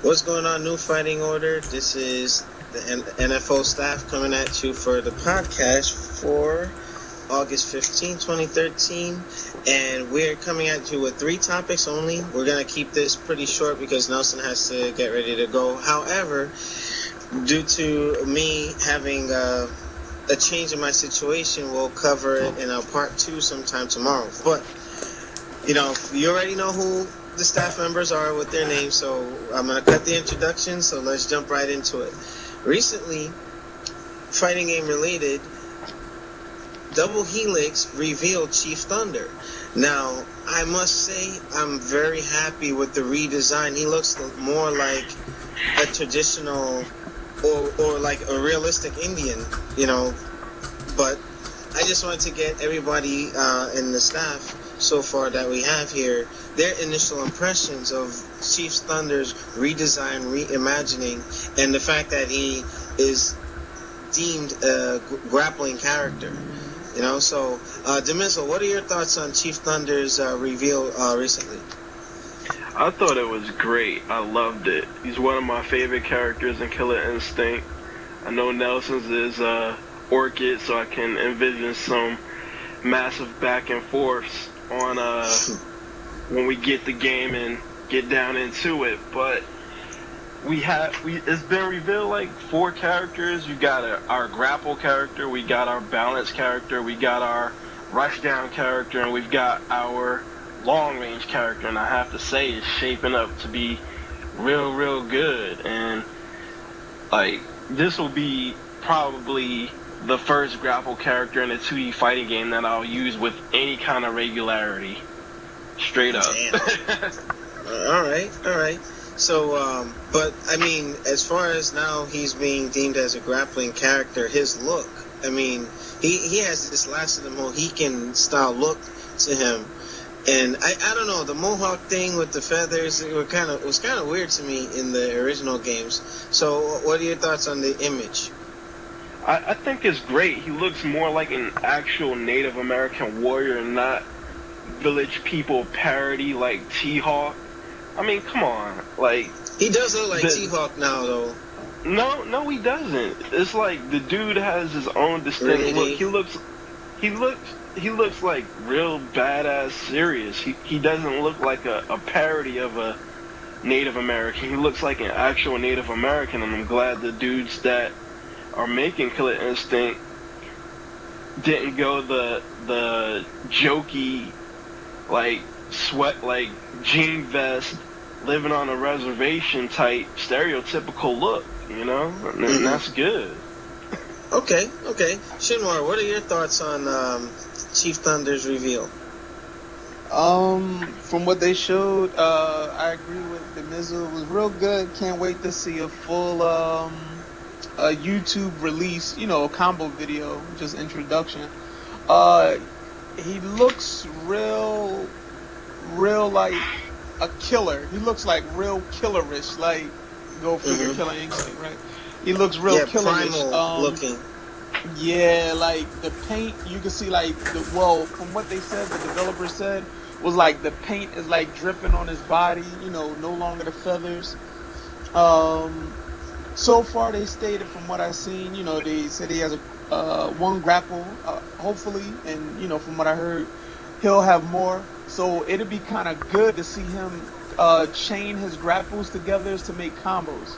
What's going on, New Fighting Order? This is the NFO staff coming at you for the podcast for August 15, 2013. And we're coming at you with 3 topics only. We're going to keep this pretty short because Nelson has to get ready to go. However, due to me having a change in my situation, we'll cover it in a part 2 sometime tomorrow. But, you already know who the staff members are with their names, so I'm going to cut the introduction, so let's jump right into it. Recently, fighting game related, Double Helix revealed Cheif Thunder. Now, I must say, I'm very happy with the redesign. He looks more like a traditional or like a realistic Indian, but I just wanted to get everybody in the staff so far that we have here, their initial impressions of Cheif Thunder's redesign, reimagining, and the fact that he is deemed a grappling character. So Demiso, what are your thoughts on Cheif Thunder's reveal recently? I thought it was great. I loved it. He's one of my favorite characters in Killer Instinct. I know Nelson's is Orchid, so I can envision some massive back and forths on when we get the game and get down into it. But it's been revealed like 4 characters. You got our grapple character, we got our balance character, we got our rushdown character, and we've got our long range character. And I have to say, it's shaping up to be real good. And like, this will be probably the first grapple character in a 2D fighting game that I'll use with any kind of regularity. Straight up. All right. So, but I mean, as far as now he's being deemed as a grappling character, his look, I mean, he has this last of the Mohican style look to him. And I don't know, the Mohawk thing with the feathers, it was kind of weird to me in the original games. So what are your thoughts on the image? I think it's great. He looks more like an actual Native American warrior, not Village People parody like T-Hawk. I mean, come on. Like, he does look like T-Hawk now, though. No, he doesn't. It's like the dude has his own distinct look. He looks like real badass serious. He doesn't look like a parody of a Native American. He looks like an actual Native American, and I'm glad the dudes that are making Killer Instinct didn't go the jokey, like, sweat, like, jean vest, living on a reservation type stereotypical look, and that's good. Okay. Shinwar, what are your thoughts on Cheif Thunder's reveal? From what they showed, I agree with the Mizzle. It was real good. Can't wait to see a full a YouTube release, a combo video, just introduction. He looks real like a killer. He looks like real killerish, like go figure, Killer Instinct, right? He looks real killerish. Primal looking. Yeah, like the paint, you can see like from what they said, the developer said, was like the paint is like dripping on his body, no longer the feathers. So far they stated, from what I've seen, they said he has a 1 grapple, hopefully, and from what I heard, he'll have more. So it'd be kind of good to see him chain his grapples together to make combos.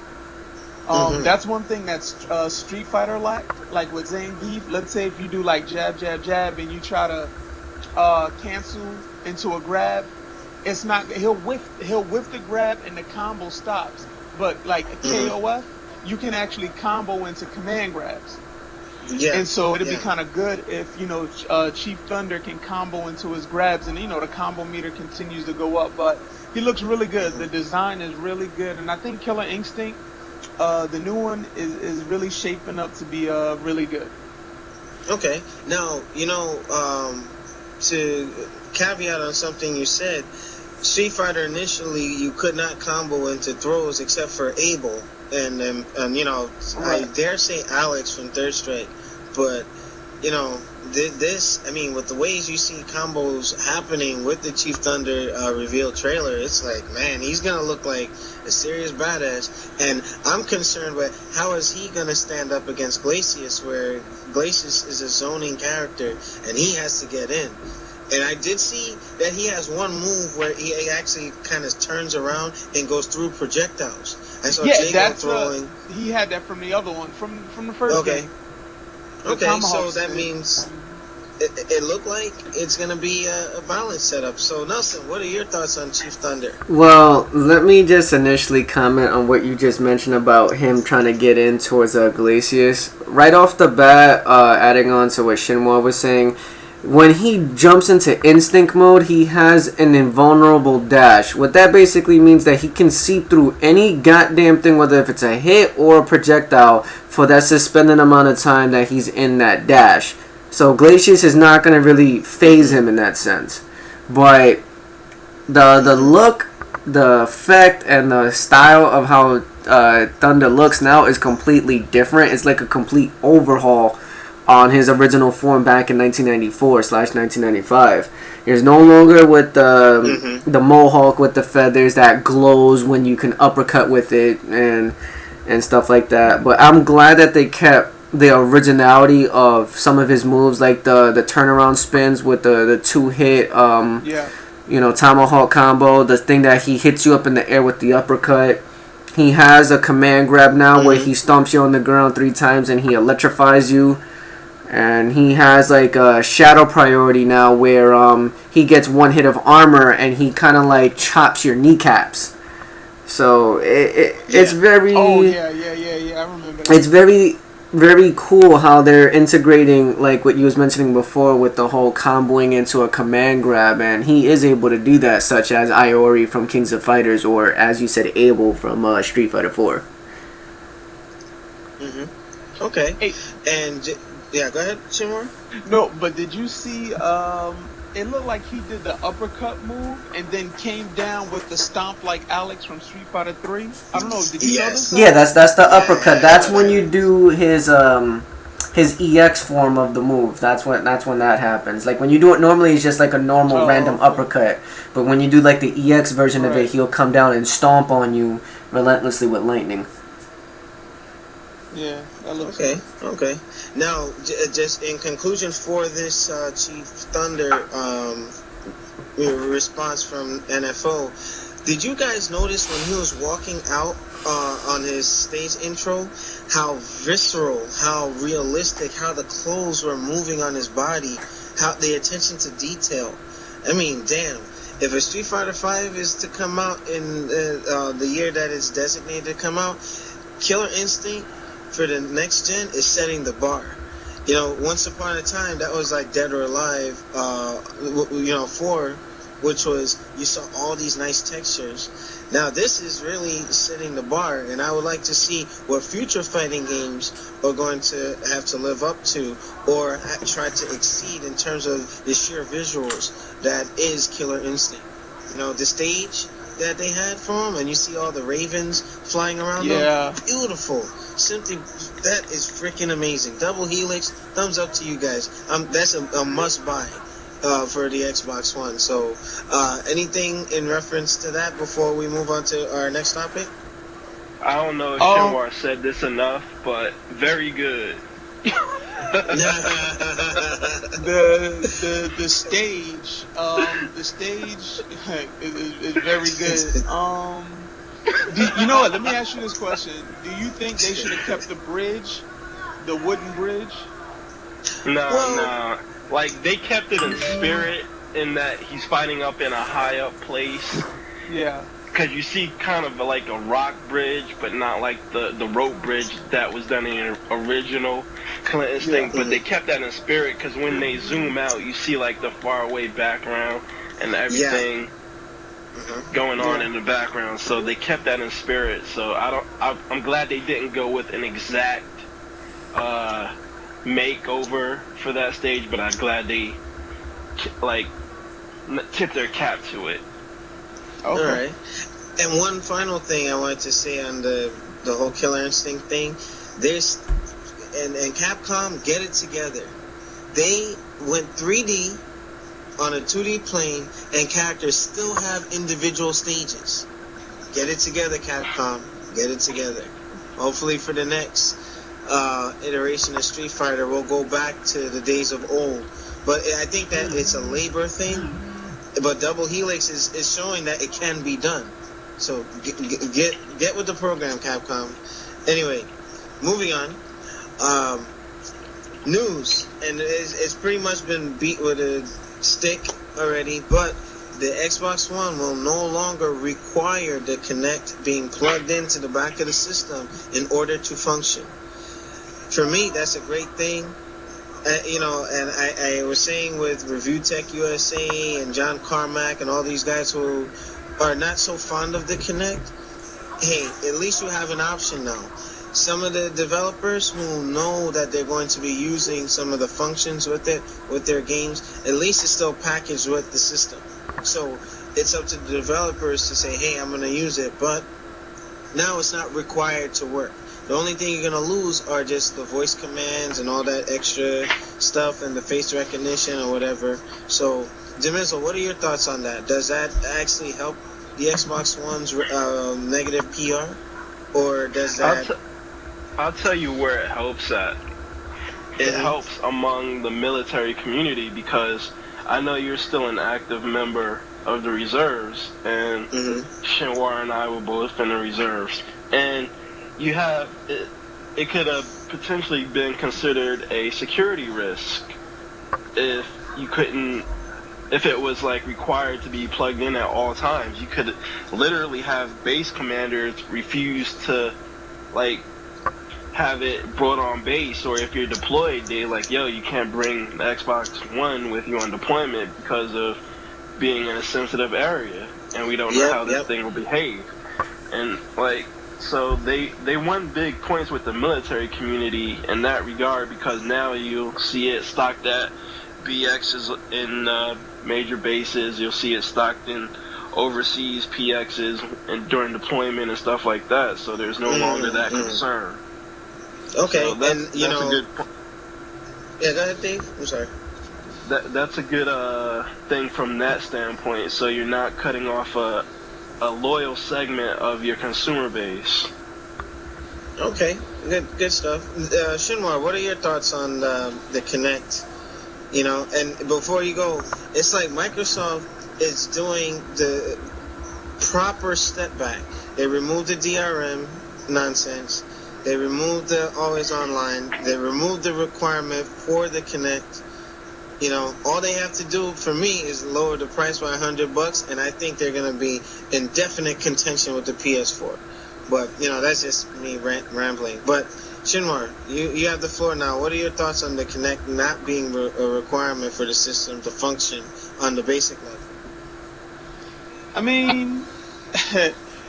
That's one thing that's Street Fighter like with Zangief. Let's say if you do like jab, jab, jab, and you try to cancel into a grab, it's not. He'll whiff the grab and the combo stops. But like a KOF, you can actually combo into command grabs. Yeah. And so it'd be kind of good if Cheif Thunder can combo into his grabs, and the combo meter continues to go up. But he looks really good. The design is really good, and I think Killer Instinct, the new one, is really shaping up to be really good. Okay. Now, to caveat on something you said, Street Fighter initially you could not combo into throws except for Abel and right. I dare say Alex from Third Strike, but this, I mean, with the ways you see combos happening with the Cheif Thunder reveal trailer, it's like, man, he's gonna look like a serious badass. And I'm concerned with how is he gonna stand up against Glacius, where Glacius is a zoning character and he has to get in. And I did see that he has one move where he actually kind of turns around and goes through projectiles. I saw Jago throwing. He had that from the other one, from the first game. Okay, so that means it looked like it's going to be a balance setup. So, Nelson, what are your thoughts on Cheif Thunder? Well, let me just initially comment on what you just mentioned about him trying to get in towards Glacius. Right off the bat, adding on to what Shinwa was saying, when he jumps into instinct mode, he has an invulnerable dash. What that basically means that he can see through any goddamn thing, whether if it's a hit or a projectile, for that suspended amount of time that he's in that dash. So Glacius is not going to really phase him in that sense. But the look, the effect, and the style of how Thunder looks now is completely different. It's like a complete overhaul on his original form back in 1994/1995. He's no longer with the mohawk with the feathers that glows when you can uppercut with it and stuff like that. But I'm glad that they kept the originality of some of his moves, like the turnaround spins with the 2-hit tomahawk combo, the thing that he hits you up in the air with the uppercut. He has a command grab now where he stomps you on the ground 3 times and he electrifies you. And he has like a shadow priority now where he gets 1 hit of armor and he kind of like chops your kneecaps. So it's very... Oh, yeah, I remember that. It's very, very cool how they're integrating, like what you was mentioning before, with the whole comboing into a command grab, and he is able to do that, such as Iori from Kings of Fighters, or as you said, Abel from Street Fighter 4. Okay. Hey. And... yeah, go ahead, Shimura. No, but did you see, it looked like he did the uppercut move and then came down with the stomp like Alex from Street Fighter 3? I don't know, did you notice that? Yeah, that's the uppercut. That's when you do his EX form of the move. That's when that happens. Like when you do it normally, it's just like a normal random uppercut. But when you do like the EX version of it, he'll come down and stomp on you relentlessly with lightning. Yeah, that looks okay. Now, just in conclusion for this Cheif Thunder response from NFO, did you guys notice when he was walking out on his stage intro, how visceral, how realistic, how the clothes were moving on his body, how the attention to detail? I mean, damn. If a Street Fighter 5 is to come out in the year that it's designated to come out, Killer Instinct for the next gen is setting the bar. You know, once upon a time, that was like Dead or Alive, 4, which was, you saw all these nice textures. Now, this is really setting the bar, and I would like to see what future fighting games are going to have to live up to or try to exceed in terms of the sheer visuals that is Killer Instinct. You know, the stage that they had for him, and you see all the ravens flying around them. Beautiful. Simply, that is freaking amazing. Double Helix, thumbs up to you guys. That's a must buy for the Xbox One. So, anything in reference to that before we move on to our next topic? I don't know if Shinwar said this enough, but very good. the stage is very good. You know what? Let me ask you this question: do you think they should have kept the bridge, the wooden bridge? No. Like they kept it in spirit in that he's fighting up in a high up place. Yeah. Because you see kind of like a rock bridge, but not like the rope bridge that was done in the original Killer Instinct. But they kept that in spirit because when they zoom out, you see like the faraway background and everything going on in the background. So they kept that in spirit. So I'm glad they didn't go with an exact makeover for that stage, but I'm glad they like tip their cap to it. Okay. All right. And one final thing I wanted to say on the whole Killer Instinct thing, and Capcom, get it together. they went 3D on a 2D plane, and characters still have individual stages. Get it together, Capcom. Get it together. Hopefully for the next iteration of Street Fighter, we'll go back to the days of old. But I think that it's a labor thing. But Double Helix is showing that it can be done. So get with the program, Capcom. Anyway, moving on. News, and it's pretty much been beat with a stick already, but the Xbox One will no longer require the Kinect being plugged into the back of the system in order to function. For me, that's a great thing. And I was saying with Review Tech USA and John Carmack and all these guys who are not so fond of the Kinect, hey, at least you have an option now. Some of the developers who know that they're going to be using some of the functions with it, with their games, at least it's still packaged with the system. So it's up to the developers to say, hey, I'm going to use it, but now it's not required to work. The only thing you're going to lose are just the voice commands and all that extra stuff and the face recognition or whatever. So, Demiso, what are your thoughts on that? Does that actually help the Xbox One's negative PR? Or does that... I'll tell you where it helps at. It helps among the military community because I know you're still an active member of the reserves, and Shinwar and I were both in the reserves. And you have, it could have potentially been considered a security risk if you couldn't, if it was like required to be plugged in at all times. You could literally have base commanders refuse to, like, have it brought on base, or if you're deployed, they like, yo, you can't bring the Xbox One with you on deployment because of being in a sensitive area, and we don't know how this thing will behave. And like, so they won big points with the military community in that regard, because now you'll see it stocked at BXs in major bases, you'll see it stocked in overseas PXs and during deployment and stuff like that, so there's no longer that concern. Okay, so that's a good point. Yeah, go ahead, Dave. I'm sorry. That's a good thing from that standpoint. So you're not cutting off a loyal segment of your consumer base. Okay, good stuff. Shinwar, what are your thoughts on the Kinect? You know, and before you go, it's like Microsoft is doing the proper step back. They removed the DRM nonsense. They removed the always online. They removed the requirement for the Kinect. You know, all they have to do for me is lower the price by $100, and I think they're going to be in definite contention with the PS4. But, you know, that's just me rambling. But, Shinwar, you have the floor now. What are your thoughts on the Kinect not being a requirement for the system to function on the basic level? I mean,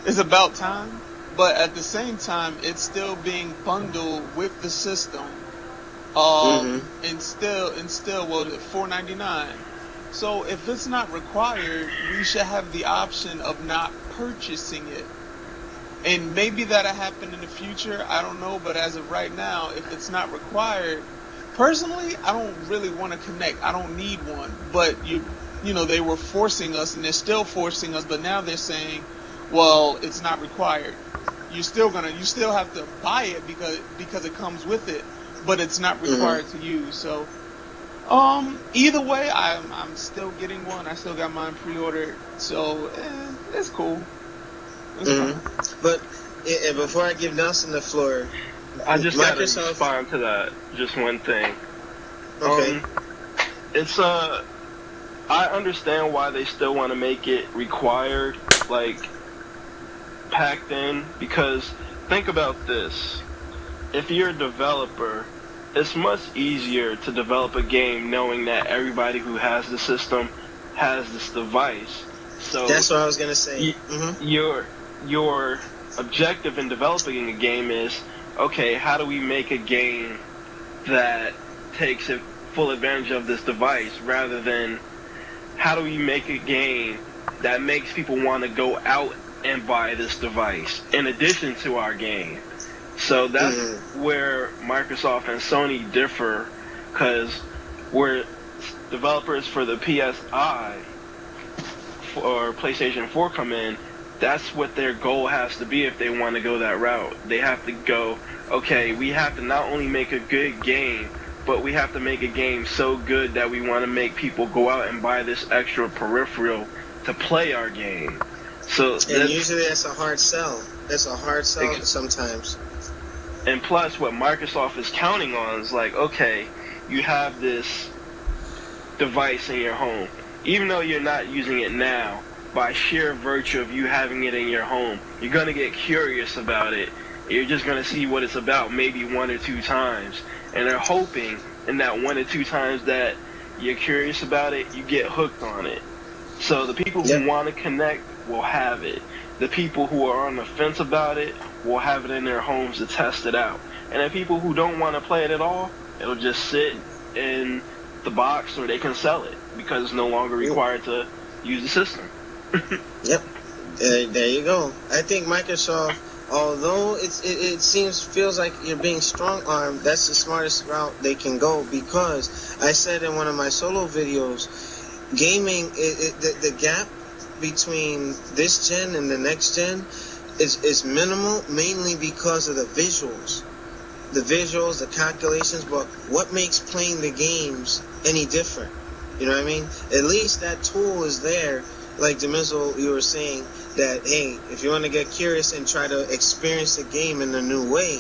it's about time. But at the same time, it's still being bundled with the system, and still, well, $4.99. So if it's not required, we should have the option of not purchasing it. And maybe that'll happen in the future. I don't know. But as of right now, if it's not required, personally, I don't really want to connect. I don't need one. But you know, they were forcing us, and they're still forcing us. But now they're saying, well, it's not required. You still have to buy it because it comes with it, but it's not required to use. So, either way, I'm still getting one. I still got mine pre-ordered, so it's cool. It's fine. But before I give Nelson the floor, I just gotta respond to that. Just one thing. Okay. It's I understand why they still want to make it required, like, packed in, because think about this. If you're a developer, it's much easier to develop a game knowing that everybody who has the system has this device. So that's what I was gonna say. Your objective in developing a game is, okay, how do we make a game that takes full advantage of this device, rather than how do we make a game that makes people want to go out and buy this device in addition to our game. So that's where Microsoft and Sony differ, because where developers for the PSI or PlayStation 4 come in, that's what their goal has to be if they want to go that route. They have to go, okay, we have to not only make a good game, but we have to make a game so good that we want to make people go out and buy this extra peripheral to play our game. So and usually that's a hard sell. That's a hard sell sometimes. And plus, what Microsoft is counting on is like, okay, you have this device in your home. Even though you're not using it now, by sheer virtue of you having it in your home, you're going to get curious about it. You're just going to see what it's about maybe 1 or 2 times. And they're hoping in that 1 or 2 times that you're curious about it, you get hooked on it. So the people who want to connect will have it. The people who are on the fence about it will have it in their homes to test it out. And the people who don't want to play it at all, it'll just sit in the box, or they can sell it because it's no longer required to use the system. Yep. There you go. I think Microsoft, although it feels like you're being strong-armed, that's the smartest route they can go, because I said in one of my solo videos, gaming, the gap between this gen and the next gen is minimal, mainly because of the visuals. The visuals, the calculations, but what makes playing the games any different? You know what I mean? At least that tool is there, like Demizzle, you were saying, that, hey, if you want to get curious and try to experience the game in a new way,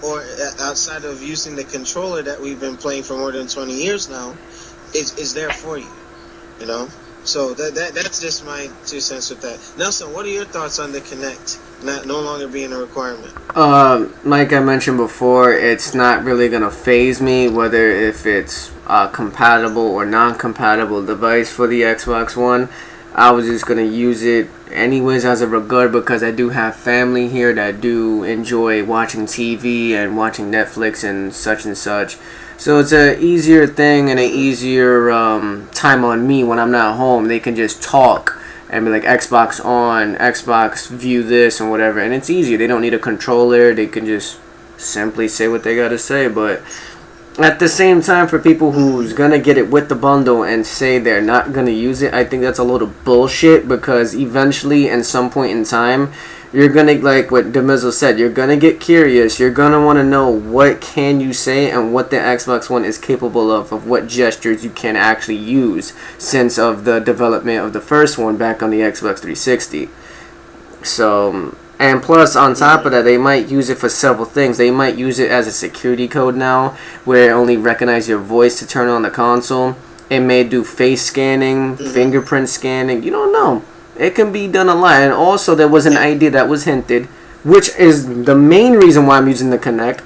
or outside of using the controller that we've been playing for more than 20 years now, it's there for you, you know? So that's just my 2 cents with that. Nelson, what are your thoughts on the Kinect no longer being a requirement? Like I mentioned before, it's not really gonna phase me whether if it's a compatible or non-compatible device for the Xbox One. I was just gonna use it anyways as a regard, because I do have family here that do enjoy watching TV and watching Netflix and such. So it's a easier thing and an easier time on me when I'm not home. They can just talk and be like, Xbox on, Xbox view this and whatever. And it's easier. They don't need a controller. They can just simply say what they gotta say. But at the same time, for people who's gonna get it with the bundle and say they're not gonna use it, I think that's a load of bullshit, because eventually, in some point in time, you're gonna, like what Demizzle said, you're gonna get curious. You're gonna want to know what can you say and what the Xbox One is capable of what gestures you can actually use, since of the development of the first one back on the Xbox 360. So, and plus, on top of that, they might use it for several things. They might use it as a security code now, where it only recognizes your voice to turn on the console. It may do face scanning, fingerprint scanning. You don't know. It can be done a lot. And also, there was an idea that was hinted, which is the main reason why I'm using the Kinect.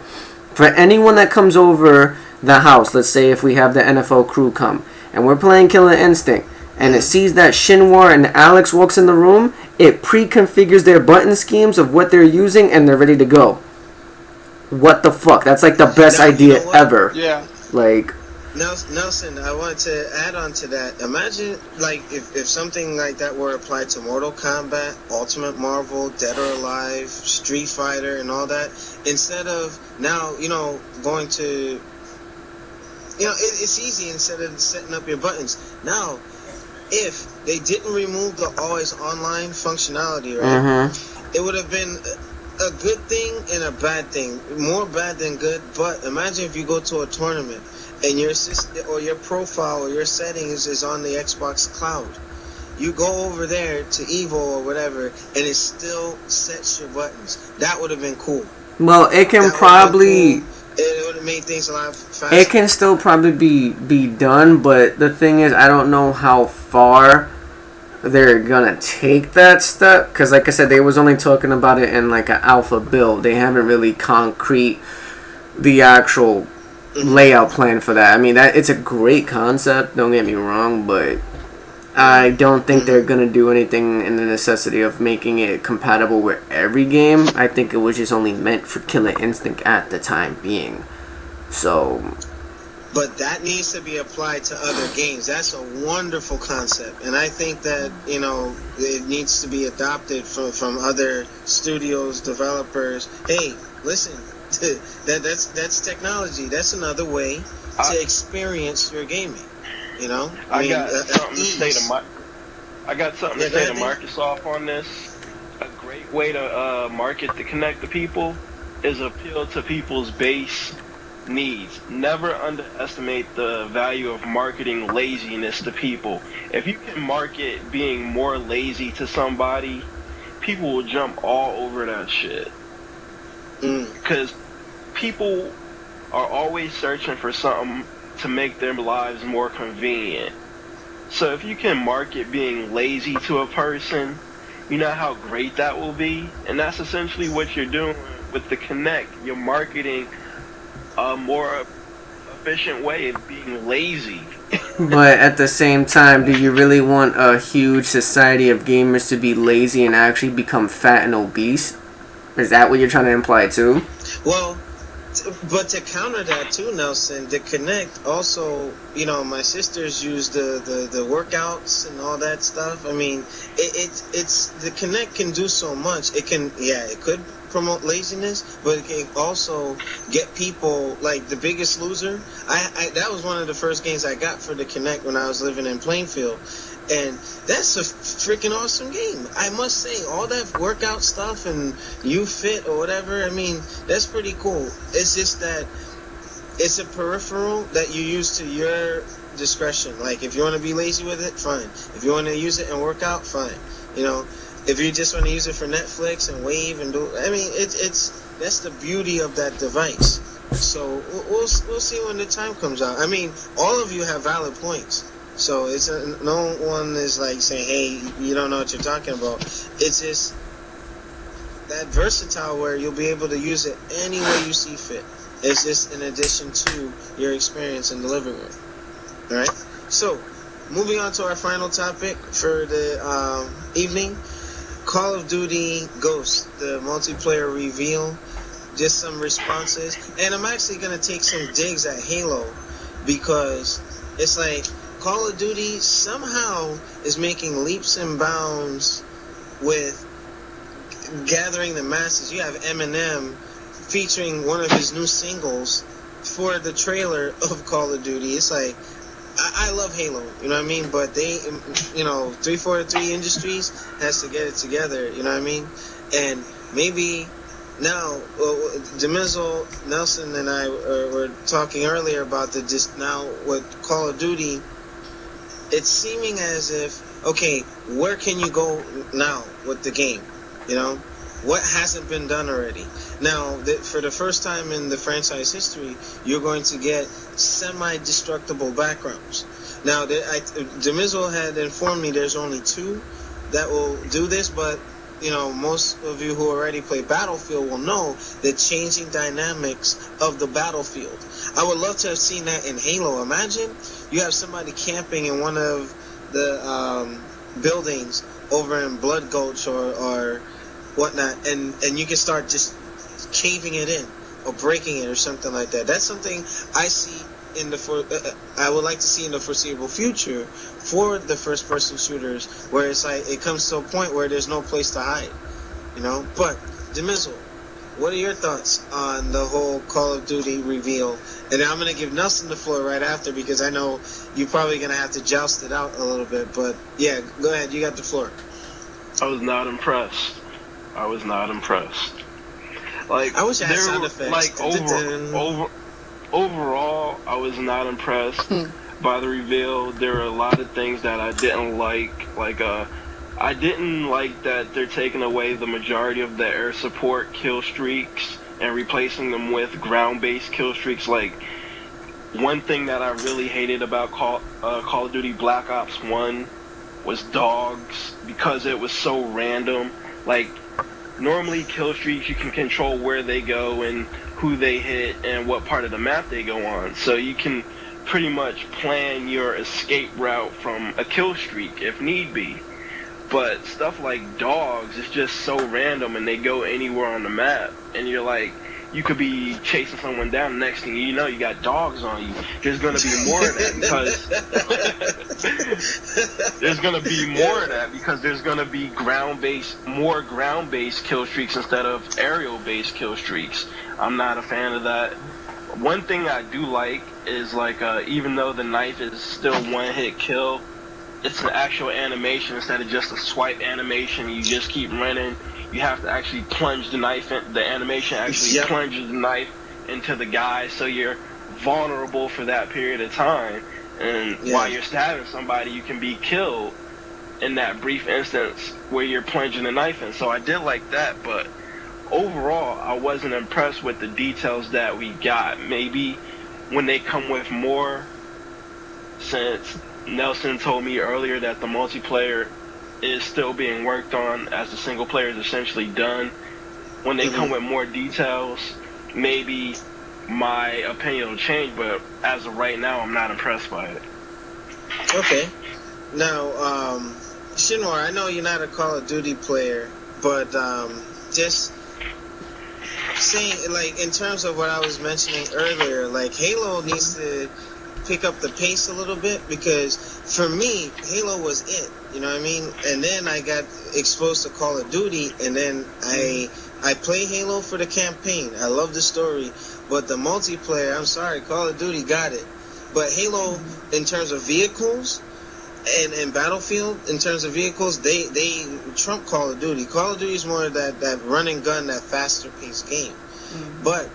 For anyone that comes over the house, let's say if we have the NFO crew come, and we're playing Killer Instinct, and it sees that Shinwar and Alex walks in the room, it pre-configures their button schemes of what they're using, and they're ready to go. What the fuck? That's like the best idea ever. Yeah. Like, Nelson, I wanted to add on to that. Imagine, like, if something like that were applied to Mortal Kombat, Ultimate Marvel, Dead or Alive, Street Fighter, and all that, instead of now, going to, it's easy instead of setting up your buttons. Now, if they didn't remove the always online functionality, right, it would have been a good thing and a bad thing. More bad than good, but imagine if you go to a tournament and your system or your profile or your settings is on the Xbox cloud. You go over there to Evo or whatever, and it still sets your buttons. That would have been cool. Well, it can probably... It would have made things a lot faster. It can still probably be done, but the thing is, I don't know how far they're gonna take that step, because like I said, they was only talking about it in like an alpha build. They haven't really concrete the actual layout plan for that. I mean, that it's a great concept, don't get me wrong, but I don't think they're gonna do anything in the necessity of making it compatible with every game. I think it was just only meant for Killer Instinct at the time being. So, but that needs to be applied to other games. That's a wonderful concept, and I think that it needs to be adopted from other studios, developers. Hey, listen, That's technology. That's another way to experience your gaming. You know, I got something to say to ease. I got something to Yeah, go say to ahead, Dan. Microsoft on this. A great way to market to connect to people is appeal to people's base needs. Never underestimate the value of marketing laziness to people. If you can market being more lazy to somebody, people will jump all over that shit. Mm. Because people are always searching for something to make their lives more convenient. So if you can market being lazy to a person, you know how great that will be? And that's essentially what you're doing with the Kinect. You're marketing a more efficient way of being lazy. But at the same time, do you really want a huge society of gamers to be lazy and actually become fat and obese? Is that what you're trying to imply too? Well, but to counter that too, Nelson, the Kinect also, my sisters use the workouts and all that stuff. I mean, it's the Kinect can do so much. It could promote laziness, but it can also get people like The Biggest Loser. I that was one of the first games I got for the Kinect when I was living in Plainfield. And that's a freaking awesome game. I must say, all that workout stuff and you fit or whatever, I mean, that's pretty cool. It's just that it's a peripheral that you use to your discretion. Like, if you want to be lazy with it, fine. If you want to use it and work out, fine. If you just want to use it for Netflix and wave and do, I mean, that's the beauty of that device. So we'll see when the time comes out. I mean, all of you have valid points. So no one is like saying, hey, you don't know what you're talking about. It's just that versatile where you'll be able to use it any way you see fit. It's just in addition to your experience in the living room. All right? So, moving on to our final topic for the evening, Call of Duty Ghosts, the multiplayer reveal. Just some responses. And I'm actually going to take some digs at Halo because it's like Call of Duty somehow is making leaps and bounds with gathering the masses. You have Eminem featuring one of his new singles for the trailer of Call of Duty. It's like, I love Halo, you know what I mean? But they, 343 Industries has to get it together, you know what I mean? And maybe now, Demizel, Nelson, and I were talking earlier about just now with Call of Duty. It's seeming as if, okay, where can you go now with the game? What hasn't been done already? Now, for the first time in the franchise history, you're going to get semi-destructible backgrounds. Now, Demizel had informed me there's only 2 that will do this, but most of you who already play Battlefield will know the changing dynamics of the battlefield. I would love to have seen that in Halo. Imagine you have somebody camping in one of the buildings over in Blood Gulch or whatnot, and you can start just caving it in or breaking it or something like that. That's something I see I would like to see in the foreseeable future for the first-person shooters, where it's like it comes to a point where there's no place to hide, But Demizel, what are your thoughts on the whole Call of Duty reveal? And I'm going to give Nelson the floor right after because I know you're probably going to have to joust it out a little bit. But yeah, go ahead. You got the floor. I was not impressed. Like, I wish I had sound effects. Like, overall, I was not impressed by the reveal. There were a lot of things that I didn't like. Like, I didn't like that they're taking away the majority of the air support kill streaks and replacing them with ground-based kill streaks. Like, one thing that I really hated about Call of Duty Black Ops 1 was dogs, because it was so random. Like, normally kill streaks, you can control where they go and who they hit and what part of the map they go on. So you can pretty much plan your escape route from a kill streak if need be. But stuff like dogs is just so random and they go anywhere on the map. And you're like, you could be chasing someone down. The next thing you know, you got dogs on you. There's gonna be more of that because there's gonna be more of that because there's gonna be more ground-based kill streaks instead of aerial-based kill streaks. I'm not a fan of that. One thing I do like is like even though the knife is still one-hit kill, it's an actual animation instead of just a swipe animation. You just keep running. You have to actually plunge the knife in. The animation actually plunges the knife into the guy, so you're vulnerable for that period of time. And while you're stabbing somebody, you can be killed in that brief instance where you're plunging the knife in. So I did like that, but overall, I wasn't impressed with the details that we got. Maybe when they come with more, since Nelson told me earlier that the multiplayer is still being worked on as the single player is essentially done. When they come with more details, maybe my opinion will change, but as of right now, I'm not impressed by it. Okay. Now, Shinwar, I know you're not a Call of Duty player, but just saying, like, in terms of what I was mentioning earlier, like, Halo needs to pick up the pace a little bit, because for me, Halo was it, you know what I mean? And then I got exposed to Call of Duty, and then I play Halo for the campaign. I love the story, but the multiplayer, I'm sorry, Call of Duty got it. But Halo, in terms of vehicles, and Battlefield, in terms of vehicles, they trump Call of Duty. Call of Duty is more of that run and gun, that faster paced game. But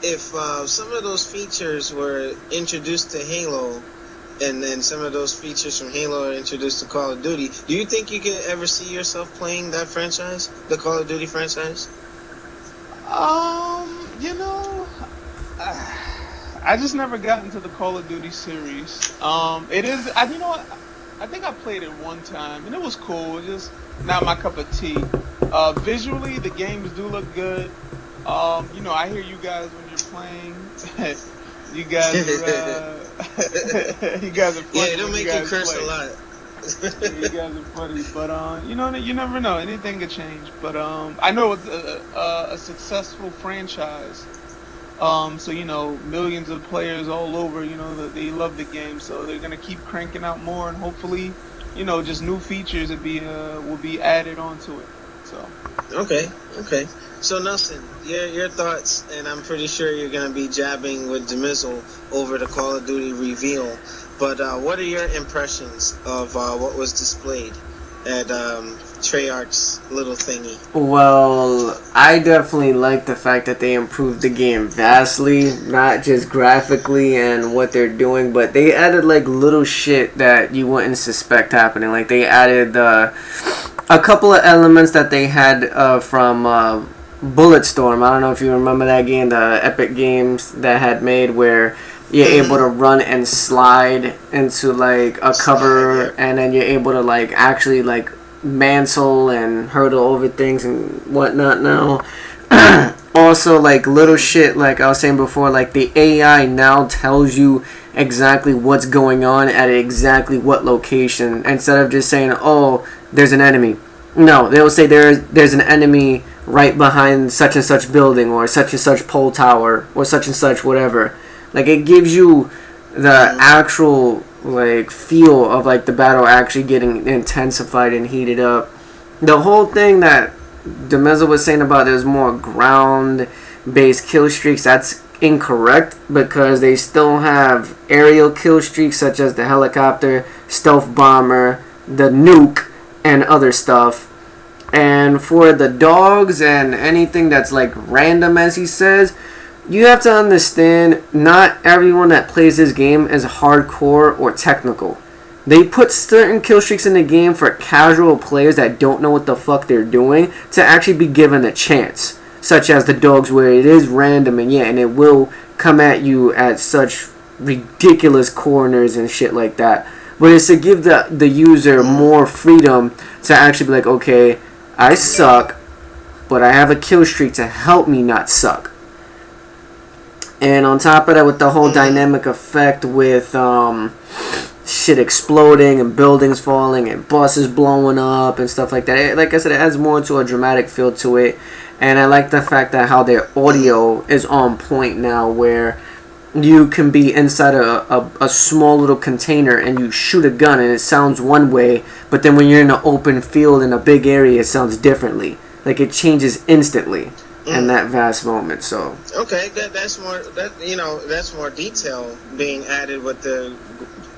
if some of those features were introduced to Halo, and then some of those features from Halo are introduced to Call of Duty, do you think you could ever see yourself playing that franchise, the Call of Duty franchise? You know, I just never got into the Call of Duty series. It is, you know what? I think I played it one time, and it was cool. It's just not my cup of tea. Visually, the games do look good. You know, I hear you guys when you're playing. You guys are, you guys are funny. Yeah, it'll make you curse play. a lot. You guys are funny, but you know, you never know. Anything could change. But I know it's a successful franchise. So you know, millions of players all over. You know, they love the game, so they're gonna keep cranking out more, and hopefully, you know, just new features will be added onto it. So. Okay. So Nelson, your thoughts, and I'm pretty sure you're gonna be jabbing with Demizzle over the Call of Duty reveal. But what are your impressions of what was displayed at Treyarch's little thingy? Well, I definitely like the fact that they improved the game vastly, not just graphically and what they're doing, but they added like little shit that you wouldn't suspect happening. Like they added a couple of elements that they had from Bulletstorm. I don't know if you remember that game, the Epic Games that had made, where you're able to run and slide into like a cover, and then you're able to like actually like mantle and hurdle over things and whatnot now. Also, like little shit, like I was saying before, like the AI now tells you exactly what's going on at exactly what location, instead of just saying, oh, there's an enemy. No, they'll say there's an enemy right behind such and such building, or such and such pole tower, or such and such whatever. Like, it gives you the actual like feel of like the battle actually getting intensified and heated up. The whole thing that Demizzle was saying about there's more ground based kill streaks, that's incorrect, because they still have aerial kill streaks such as the helicopter, stealth bomber, the nuke, and other stuff. And for the dogs and anything that's like random, as he says, you have to understand, not everyone that plays this game is hardcore or technical. They put certain kill streaks in the game for casual players that don't know what the fuck they're doing to actually be given a chance. Such as the dogs, where it is random and it will come at you at such ridiculous corners and shit like that. But it's to give the user more freedom to actually be like, okay, I suck, but I have a kill streak to help me not suck. And on top of that, with the whole dynamic effect with shit exploding and buildings falling and buses blowing up and stuff like that, like I said, it adds more to a dramatic feel to it. And I like the fact that how their audio is on point now, where you can be inside a small little container and you shoot a gun and it sounds one way, but then when you're in an open field in a big area, it sounds differently. Like it changes instantly in that vast moment. So okay, that's more detail being added with the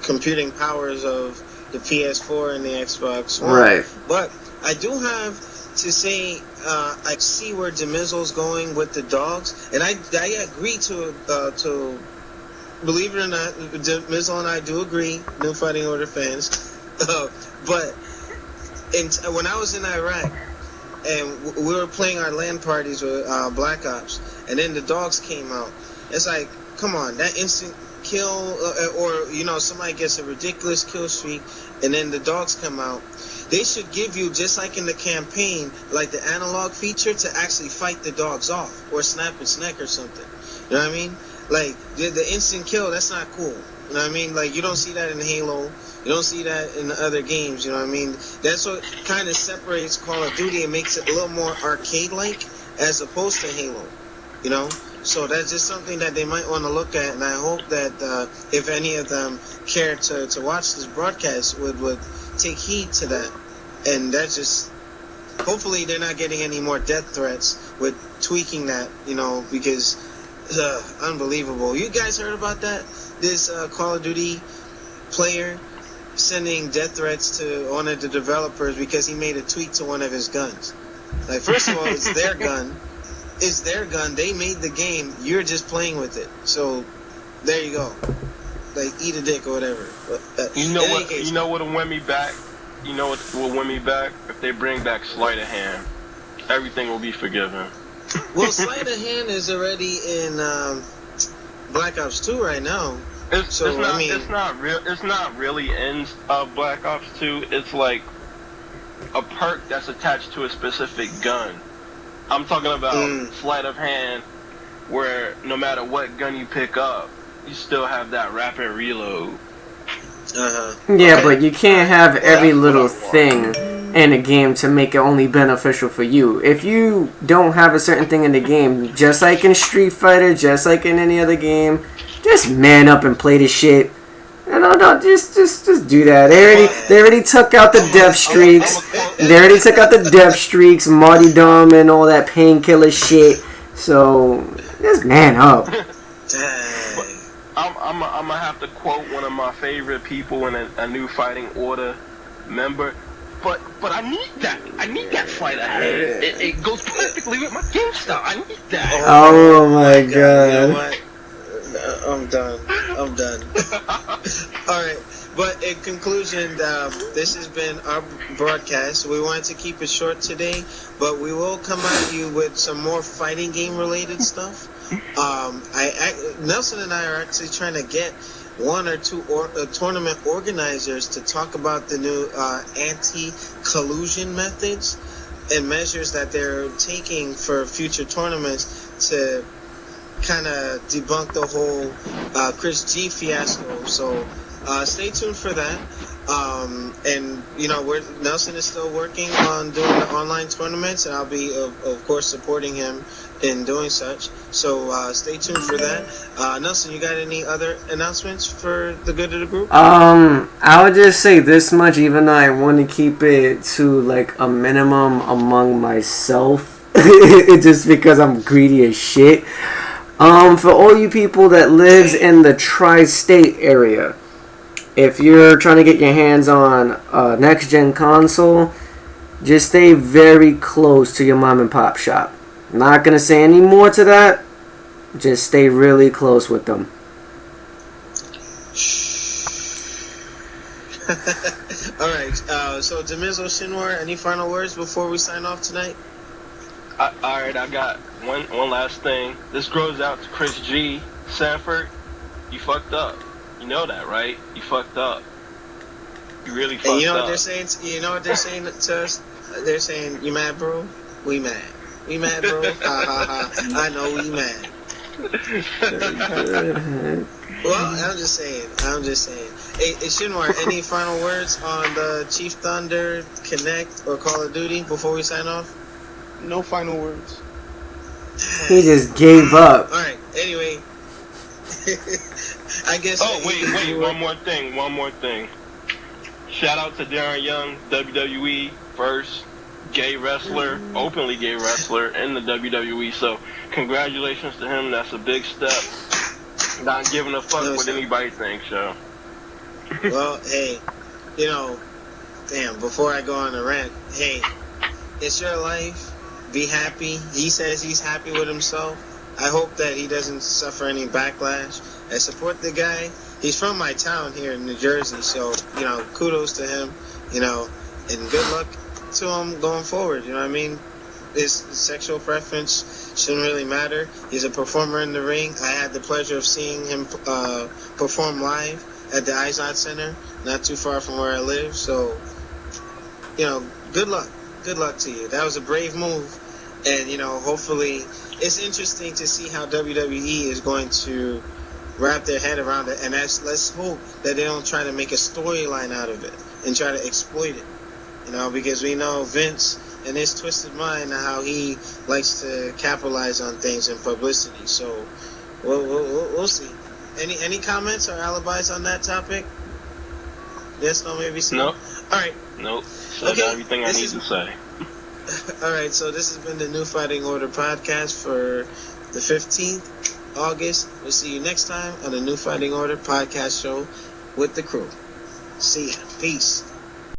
computing powers of the PS4 and the Xbox One. Right. But I do have to say, I see where DeMizzle's going with the dogs, and I agree to believe it or not, DeMizzle and I do agree, New Fighting Order fans. But when I was in Iraq, and we were playing our LAN parties with Black Ops, and then the dogs came out. It's like, come on, that instant kill, or somebody gets a ridiculous kill streak, and then the dogs come out. They should give you, just like in the campaign, like the analog feature to actually fight the dogs off or snap its neck or something. You know what I mean? Like the instant kill, that's not cool. You know what I mean? Like you don't see that in Halo. You don't see that in the other games. You know what I mean? That's what kind of separates Call of Duty and makes it a little more arcade-like as opposed to Halo. You know? So that's just something that they might want to look at, and I hope that if any of them care to watch this broadcast would take heed to that. And that's just, hopefully they're not getting any more death threats with tweaking that, because unbelievable. You guys heard about that? This Call of Duty player sending death threats to one of the developers because he made a tweak to one of his guns. Like, first of all, it's their gun. It's their gun. They made the game. You're just playing with it. So there you go. Like, eat a dick or whatever. But, you know what'll win me back? You know what will win me back? If they bring back sleight of hand, everything will be forgiven. Well, sleight of hand is already in Black Ops 2 right now. It's not really in Black Ops 2. It's like a perk that's attached to a specific gun. I'm talking about sleight of hand, where no matter what gun you pick up, you still have that rapid reload. Yeah, but you can't have every little thing in a game to make it only beneficial for you. If you don't have a certain thing in the game, just like in Street Fighter, just like in any other game, just man up and play the shit. No, just do that. They already took out the death streaks. They already took out the death streaks, martyrdom, and all that painkiller shit. So just man up. I'm gonna have to quote one of my favorite people in a New Fighting Order member. But I need that. I need that fight ahead. It goes perfectly with my game style. I need that. Oh my god. You know what? I'm done. Alright, but in conclusion, this has been our broadcast. We wanted to keep it short today, but we will come at you with some more fighting game related stuff. Nelson and I are actually trying to get one or two tournament organizers to talk about the new anti-collusion methods and measures that they're taking for future tournaments to kind of debunk the whole Chris G fiasco. So stay tuned for that. And Nelson is still working on doing the online tournaments, and I'll be of course supporting him in doing such. So stay tuned for that. Nelson, you got any other announcements for the good of the group? I would just say this much, even though I want to keep it to like a minimum among myself, just because I'm greedy as shit. For all you people that lives in the tri-state area, if you're trying to get your hands on a next-gen console, just stay very close to your mom and pop shop. Not going to say any more to that. Just stay really close with them. Alright, so DeMizzle, Shinwar, any final words before we sign off tonight? Alright, I got one last thing. This goes out to Chris G. Sanford. You fucked up. You know that, right? You fucked up. You really fucked up. And you know what they're saying? You know what they're saying to us? They're saying, "You mad, bro? We mad. We mad, bro? Ha ha ha. I know we mad." Well, I'm just saying. Hey, Shinwar, any final words on the Cheif Thunder, Kinect, or Call of Duty before we sign off? No final words. He just gave up. All right. Anyway, I guess. Oh wait, one more thing. Shout out to Darren Young, WWE first gay wrestler, openly gay wrestler in the WWE. So congratulations to him. That's a big step. Not giving a fuck what anybody thinks, yo. Well, hey, you know, damn. Before I go on a rant, hey, it's your life. Be happy. He says he's happy with himself. I hope that he doesn't suffer any backlash. I support the guy. He's from my town here in New Jersey, so, you know, kudos to him, you know, and good luck to him going forward, you know what I mean? His sexual preference shouldn't really matter. He's a performer in the ring. I had the pleasure of seeing him perform live at the Izod Center, not too far from where I live, so, you know, good luck. Good luck to you. That was a brave move, and, you know, hopefully it's interesting to see how WWE is going to wrap their head around it, and let's hope that they don't try to make a storyline out of it and try to exploit it, you know, because we know Vince and his twisted mind and how he likes to capitalize on things and publicity. So we'll see. Any comments or alibis on that topic? Yes, no, maybe so. Nope. All right. Nope. Said everything I need to say. All right, so this has been the New Fighting Order podcast for the 15th August. We'll see you next time on the New Fighting Order podcast show with the crew. See ya. Peace.